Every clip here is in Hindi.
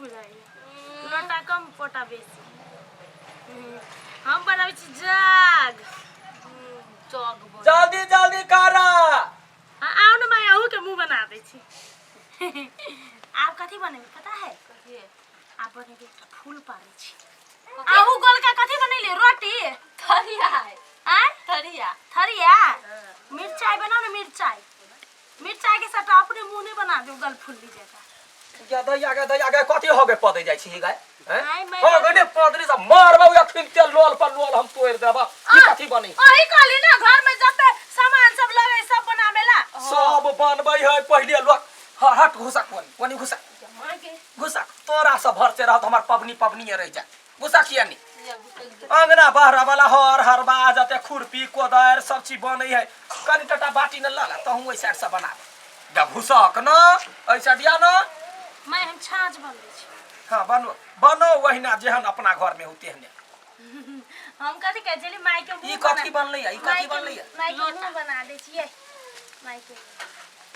बुझाइए लोटा कम पोटा बेसी हम बनाबै छी जाग जग जल्दी जल्दी करा आओ न माय आहू के मुंह बना दै छी आप कथी बनेबै पता है कथी आप बनेबै फूल पारै छी आहू गोलका कथी बनैले रोटी थरिया है हैं थरिया थरिया मिर्चाई बनाओ ना मिर्चाई के साथ अपने मुंह नहीं बना दो गल फुल्ली जगह गया कथी हो गए पदे जाई छी गाय नहीं मैं हो गने पदरी से मारबौ या खिलते लोल पर लोल हम तोड़ देबा ई कथी बनी ओही कहली ना घर में जते सामान सब लगे सब बनावेला सब बनबै है पहले लोग हट घुसा कोनी घुसा घुसा तोरा से भरते रहत हमर पबनी रह जा घुसा किया नहीं अंगना बहरा वाला हर बाज ते खुरपी कोदार सब चीज बनै है कनी टटा बाटी न लगा त हम ओइ साइड से बना दे घुसक न ऐसा दिया न मैं हम छाछ बनबै छी हां बनो वहिना जेहन अपना घर में होते हने हम कथी कह चली माई के ई कथी बनलै ई कथी बनलै माई के मुंह बना दे छियै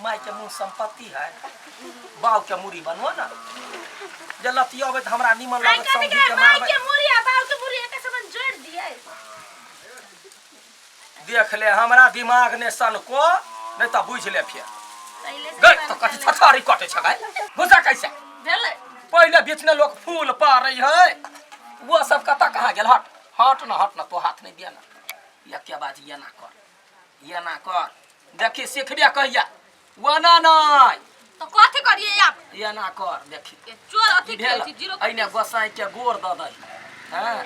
माई के मुंह संपत्ति है बाव के मुरी बनवा ना जलती अबे हमरा निमन लागत समझी के माई के मुरी आ बाव के मुरी एक समान जोड़ दिए देख ले हमरा दिमाग ने सन को नहीं त बुझ ले फिर पहले से गई तो कथी छछारी कटे छ गई घुसा कैसे भेले पहले बीच में लोग फूल पारै है वो सब कता कहाँ गेल हट न तो हाथ नहीं दिया ना या क्या बात ये ना कर देखी सिखबिया कहिया वना नहीं तो कथी करिए आप ये ना कर देखी चोर अथी के छी जीरो अइने गोसाई के गोर द दई हां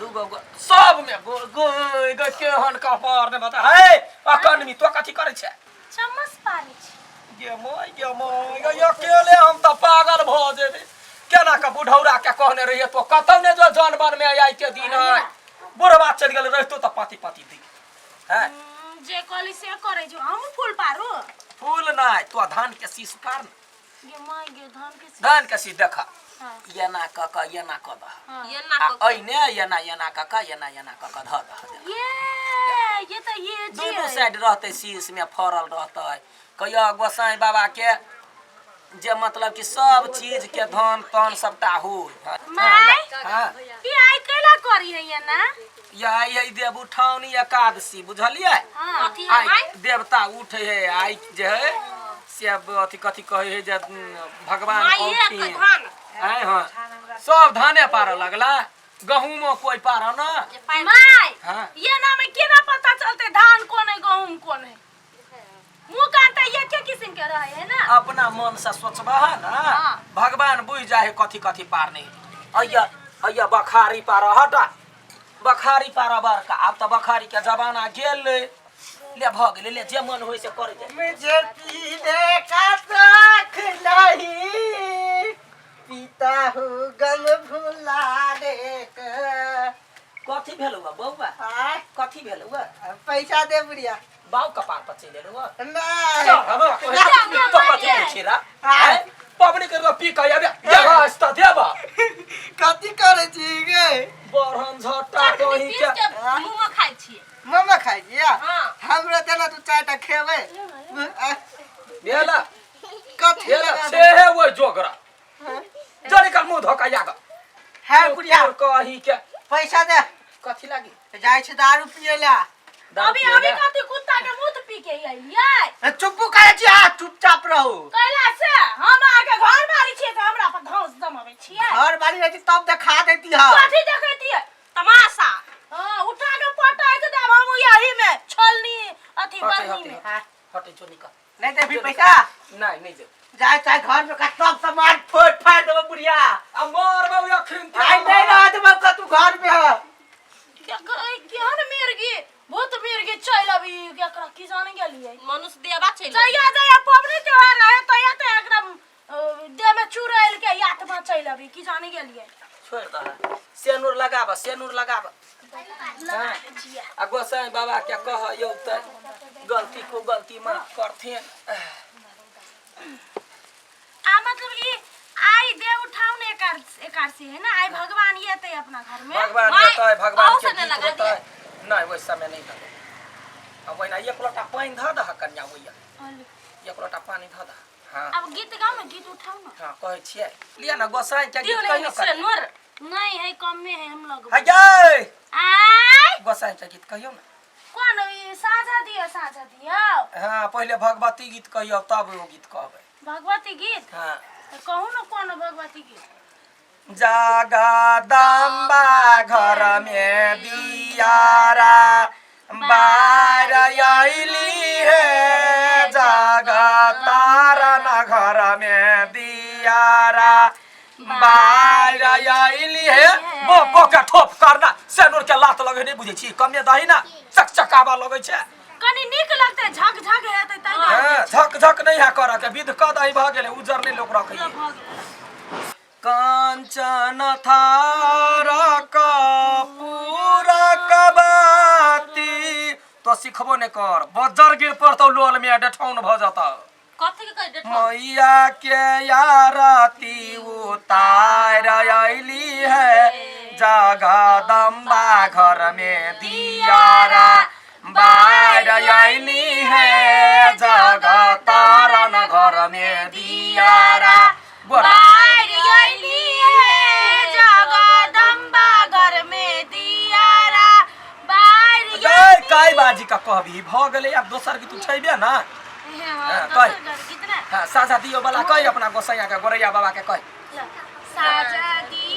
दूगो सब में गोय केहन कपार ने बता हे अकनमी तो कथी करे छे चम्मच पानी छी गे मोय अकेले हम त पागल भ जेबे केना का बुढ़ौरा के कहने रहिए तो कतौ ने जो जानवर में आई के दिन है बुढ़वा चल गेल रहतो त पाती दी हैं जे कली से करे जो हम फूल पारू फूल नहीं तो धान के शीश पार गे माई गे धान के शीश देखा हां ये ना क ये ना क द ये ना को अइने ये ना क ध ये तो ये जी दोनों साइड रहते शीश में फरल रहते कहिया गोसाई बाबा के जे मतलब कि सब चीज के धन तन सबटा हो माई हां ई आई केला करी है ये ना यही देव उठावनी एकादशी बुझलिए कथी आई है देवता उठे है आई जे है से अथी कथी कहे है जे भगवान माई एक धान आए हां सब धाने पार लगला गहूम कोई पार ना माई हां ये ना में केना पता चलते धान कौन है गहूम कौन है मुंह कांटा ये के किस्म के रहे है ना अपना मन से सोचबा है ना भगवान बुझ जाए कथी पार नहीं अय्या बखारी पार हटा बखारी पार बरका अब तो बखारी के जमाना गेल ले भ गेले ले जे मन होय से कर दे मुझे पीने का शौक नहीं पीता हूँ गम भुलाने का कथी भेलुआ बौआ आय, कथी भेलुआ पैसा दे बुढ़िया बाऊ कपार पर चले रुआ नहीं तो कथी छिरा पबनी कर पी के आबे ये रास्ता देबा कथी करे छी गे बरहन झट्टा कहि के मुंह में खाइ छी मम्मा खाइ जिया हां हमरा देना तू चाटा खेबै भेला कथी भेला से है वो जोगरा जरे का मुंह धोका यागा है बुढ़िया कहि के पैसा दे कथी लागी जाय छै दारू पिए ला अभी कथी कुत्ता के मुंह पी के आइलिए चुप करे छी आ चुपचाप रहू कैला से हम आके घर बारी छिए त हमरा पर घास जमावे छिए घर बारी रहती तब देखा देती है कथी देखैती है तमाशा हां उठा के पटाई के देब हम यही में छलनी अथी बरनी में हटे जो निकल नहीं दे भी पैसा नहीं दे जाय चाहे घर में का सब सामान फोड़ फाड़ देबो बुढ़िया आ मार बौ अखिन आई नहीं रह देबो का तू घर में है केहन मिर्गी बहुत मिर्गी चल अभी केकरा की जाने गेलिए मनुष्य देवा छै जया पबनी त्योहार रहे तो या तो एकदम दे में चुड़ैल के यात में चल अभी की जाने गेलिए छोड़ द सेनुर लगाब आ गोसाई बाबा के कह यौ त गलती को गलती माफ करथिन आ मतलब ई आई दे उठाउने एकादशी है ना आई भगवान ये ते अपना घर में भगवान ये है भगवान के औसने लगा दिए नहीं वैसा समय नहीं लगे अब वही ना एक लोटा पानी ध कन्या होइया एक लोटा पानी ध हाँ। अब गीत गाओ ना, गीत उठाओ ना। हां कहै छियै लिया ना गोसाई के गीत दियो कहियो से कर नोर नहीं है, कम में है हम लोग। है गे आय गोसाई के गीत कहियो ना। कौन ये साझा दियो। हां पहले भगवती गीत कहियो तब वो गीत कहबै। भगवती गीत हां तो कहू ना कौन भगवती गीत। जगदम्बा घर में दियारा बाहर आइली है जगतारन घर में दियारा बाहर आइली है। बो के ठोप करना सेनुर के लात लगे नहीं बुझे छी कमे दही ना चकचकावा लगे छे। कनी नीक लगते झक झक हेतै तै ना। झक झक नहीं है कर के विध क दही भ गेले उजर नहीं लोग रखे। कांचन थार कपूर कबाती तो सिखबो ने कर बजर गिर पर तो लोल में डठौन भ जाता। कथि के कह दे मैया के यारती उतार आइली है जगदम्बा घर में दियारा बाहर आइली है जगतारन घर में दियारा। बाहर आइली है जगदम्बा घर में दियारा बाहर जय काय बाजी का कहबी भ गेले अब दोसर गीत उठैबे ना। दोसर कितना हां साझा दियो वाला कह अपना गोसैया के गोरैया बाबा के कह साझा दियो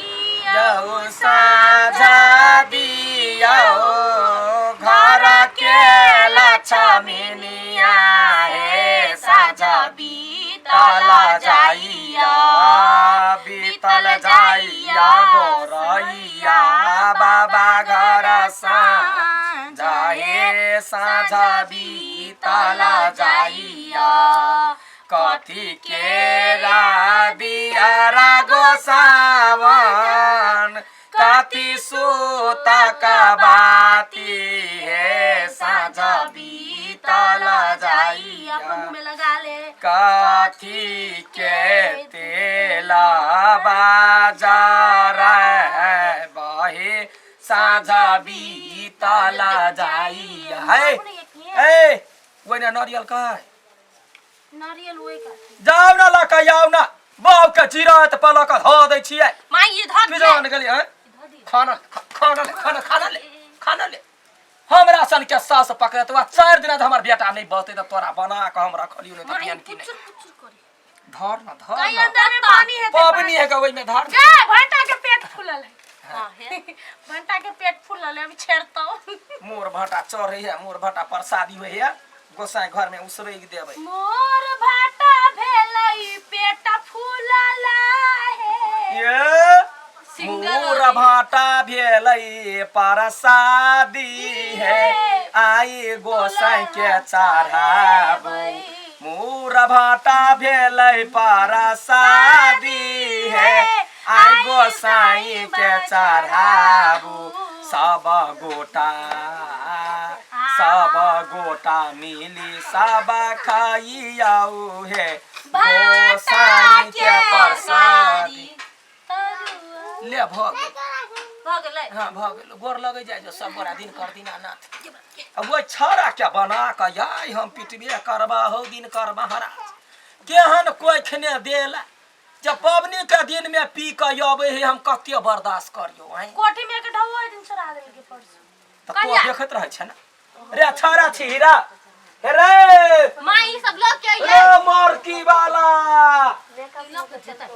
यो साझा दियो घर के लक्ष्मीनिया हे साझा बीतल जाइया गोरैया बाबा घर साझा हे साझा बीतल जाइया कथी के दियारा गोसावन कथी सूतक बाती है साझा बीतल जाइया मुंह में लगा ले कथी के तेल बाजार बहे साझा बीतल जाइया है। ए वैना नारियल का नारियल ओए का जाओ ना लका आओ ना बाव के चिरात पलक ध दै छियै। माई ये धर कि जान गेली हैं खाना ले हमरा सन के सास पकड़तवा 4 दिन हमर बेटा नहीं बते त तोरा बना के हम रखलियो नहीं त पियन की नहीं धर ना कहीं अंदर में पानी है पाबनी है गवई में धर जा भंटा के पेट फूलल है। हां है भंटा के पेट फूलल है अभी छेड़तो मोर भाटा चढ़े है मोर भाटा प्रसादी होय है गोसाई घर में उसरैग देबै। मोर भाटा भेलै पेट फूलल है ये मोर भाटा भेलै प्रसादी है आई गोसाई के चढ़ाबै। मोर भाटा भेलै प्रसादी है आई गोसाई के चढ़ाबू सब गोटा मिली सब खाइयाऊ है गोसाई के प्रसादी ले भ गेलै हाँ भ गेल गोर लगे जाए जो सब गोरा दिन कर दिना नाथ अब वो छाड़ा क्या बना का याई हम पिटबे करबा हो दिन करबा हरा केहन कोई खने देला जब पबनी के दिन में पी के आवे है हम कते बर्दाश्त करियो हैं कोठी में के ढौआ दिन चढ़ा देल के परसों त तो देखत रहे छ ना रे छाड़ा छी हीरा रे माई सब लोग के रे मोरकी वाला लोग के जेतै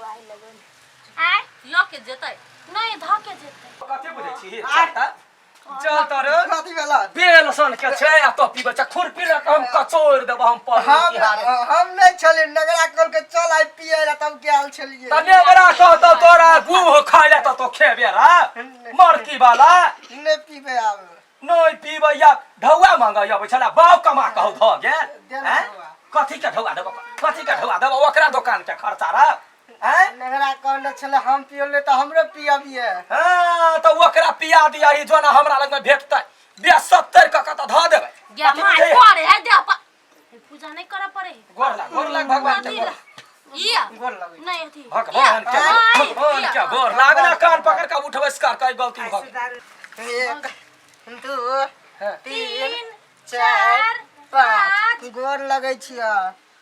आय लोग के जेतै नहीं धके जेतै कते बुझे छी चाटा चल तर कथी भेला बेल सन के छै आ तो पीबे छ खुरपी रे हम कचोर देब हम पर हम नहीं चले नगरा कल के चल आई पिए ला तब गेल छलिए तने बड़ा कह तो तोरा गुह खाइ ले तो खेबे रा मोरकी वाला नहीं पीबे आब नहीं पीबे या ढौआ मांगा आबै छला बाव कमा कहू ध गेल हैं कथी के ढौआ देब ओकरा दुकान के खर्चा रा हैं नगरा कल छले हम पियोले त हमरो पियाबिए हां तो ओकरा पिया दिया ही जोना हमरा लग में भेटतै 70 का कत ध देबै या माई पड़े है दे पूजा नहीं करे पड़े गोर लाग भगवान के गोर ये गोर लगे नहीं अथी भगवान के गोर लागना कान पकड़ के उठबस कर कई गलती भ एक दो हां 3 4 5 गोर लगे छिया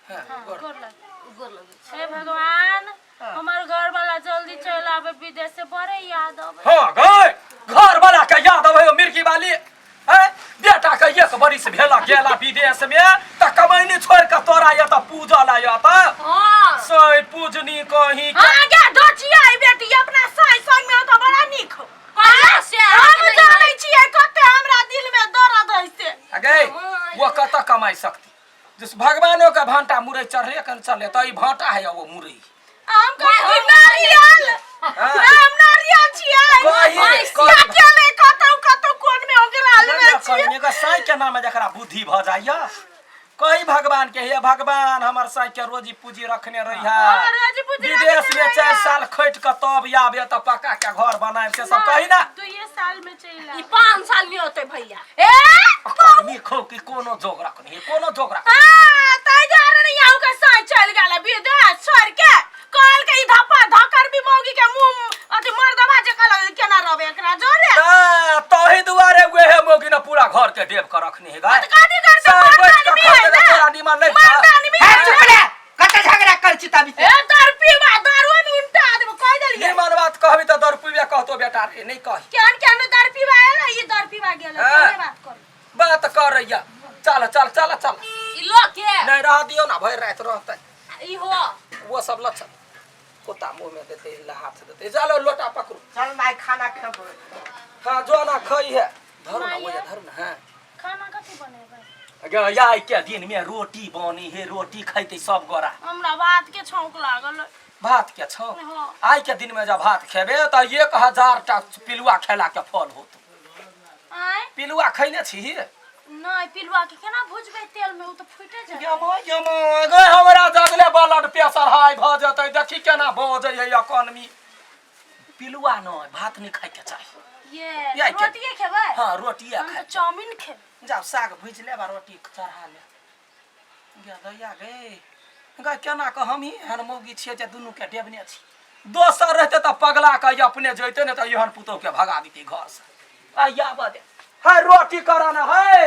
गोर लग गोर लगे हे भगवान हमार घर वाला जल्दी चल आवे विदेश से बड़े याद आवे हाँ गए घर वाला के याद आवे मिर्गी वाली है बेटा के एक बरिस भेला गेला विदेश में त कमाईनी छोड़ के तोरा या त पूजा ला या त हां सही पूजनी कहीं के हां गे दोचिया आई बेटी अपना साई संग में तो बड़ा निक हो कहिया से हम जानै छियै कते हमरा दिल में दर्द है से अगे वो कत कमाई सकती जिस भगवानों का भांटा मुरई चढ़ले कन चले त ई भांटा है वो मुरई हम कहि नारियल हम नारियल छियै क्या ले कतौ कोन में ओकरा ले छियै कहीं का साई के नाम जकरा बुद्धि भ जाइया कई भगवान के हे भगवान हमर साई के रोजी पूजी रखने रहिया रोजी पूजी विदेश में 4 साल खैट के तब आबे त पक्का के घर बनाए से सब कही ना 2 साल में चला ई 5 साल में होते भैया कमी खो की कोनो जोग रखनी कोनो जोग रख हां ताई जारे नहीं आउ के साई चल गेला विदेश छोड़ के कल के धप्पा धकर भी मौगी के मुंह अति मर्दवा जे कल केना रहबे एकरा जोरे तोही दुआरे वे है मोगी ना पूरा घर के डेब कर रखनी है गाय कादी कर से तोरा निमन नहीं मर्दानी में चुप रे कते झगड़ा कर चिताबी ए दर पीवा दारू में उल्टा देबो कह देलिए निमन बात कहबी त दर पीबे कहतो बेटा रे नहीं कही केन दर पीवा आला ये दर पीवा गेल के बात कर बात कर रहिया चल चल चल चल ई लोग के नहीं रह दियो ना भर रात रहते ई हो वो सब लक्षण कोता मुंह में देते ला हाथ देते चलो लोटा पकड़ो चल माय खाना खाबो हां जो ना खई है धर ना वो धर ना हां खाना कथि बनेबै अगे याई के दिन में रोटी बनी है रोटी खैते सब गोरा हमरा बात के छौक लागल भात के छौ हां आई के दिन में जब भात खेबे त 1000 टा पिलुआ खेला के फल होत आय पिलुआ खैने छी नहीं पिलुआ के केना भुजबै तेल में उ त फुटे जाय यमा गए हमरा जगले ब्लड प्रेशर हाई भ जतै देखी केना भोजै है इकोनॉमी पिलुआ न भात नहीं खाय के चाही ये रोटिए खेबै हां रोटिए हम खाय तो चाउमीन खेबै जा साग भुज ले बा रोटी चढ़ा ले गे दैया गे केना क हम ही हन मौगी छियै जे दुनू के डेबने छी दोसर रहते त पगला के अपने जइते ने त यहन पुतौ के भगा दिते घर से आ या बदे है रोटी कराना है